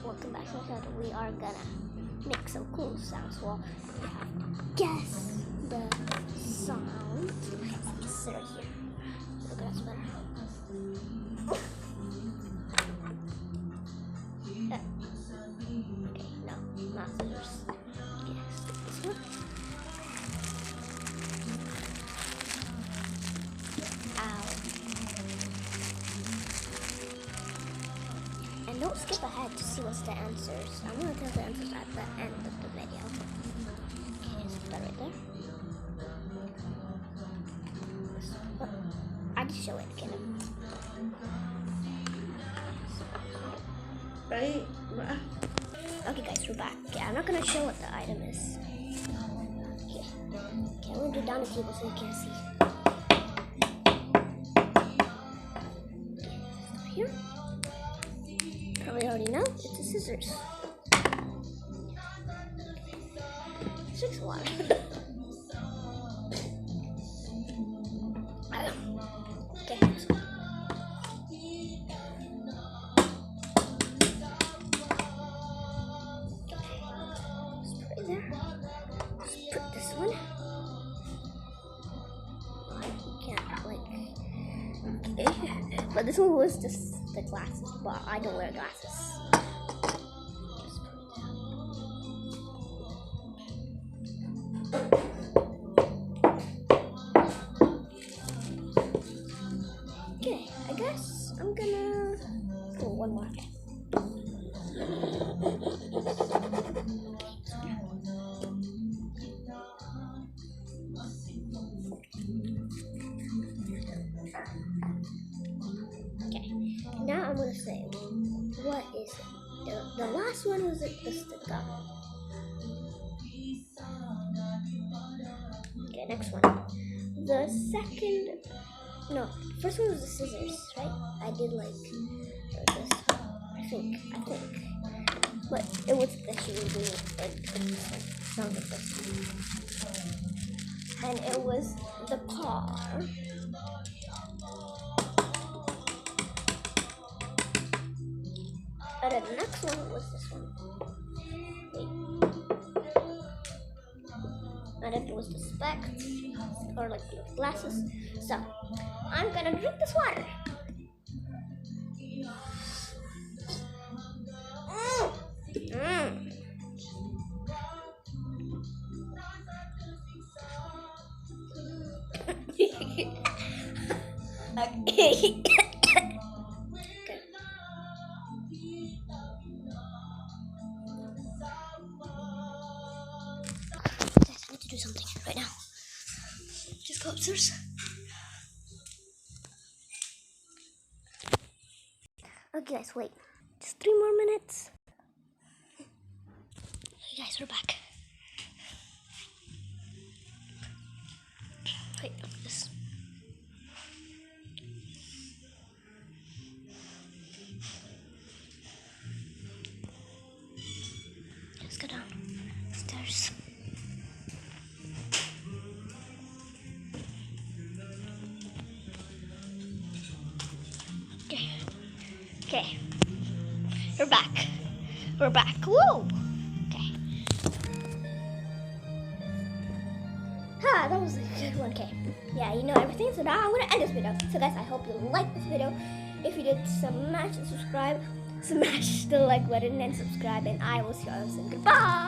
welcome back to my channel. We are gonna make some cool sounds. Well, we have to guess the sound. Let's sit right here. Look, that's better. Okay, no, not scissors. Yes, this one. And don't skip ahead to see what's the answers. I'm going to tell the answers at the end of the video. Okay, so that right there. Oh, I just show it again. Right. Okay guys, we're back. Okay, I'm not going to show what the item is. Okay, I'm going to do down the table so you can't see. Okay, here. Probably already know, it's the scissors. Six water. Okay, let's go. Let's put it there. Let's put this one. You can't, like. Okay. But this one was just the glasses, but I don't wear glasses. Just put it down. Okay, I guess I'm gonna go one more. Okay, now I'm gonna say, what is it? The last one was the stick up. Okay, next one. The second, no, first one was the scissors, right? I did like this, I think. But it was actually doing like sound like this. And it was the car. And then the next one was this one. Wait. And then it was the specs, or like glasses. So, I'm gonna drink this water. Okay. I need to do something right now. Just go upstairs. Okay guys, wait. Just 3 more minutes. Okay guys, we're back. Wait, this. Let's go down stairs. Okay, we're back. We're back. Whoa! Okay. That was a good one. Okay. Yeah, you know everything. So now I'm gonna end this video. So guys, I hope you liked this video. If you did, smash and subscribe. Smash the like button and subscribe. And I will see you all soon. Goodbye.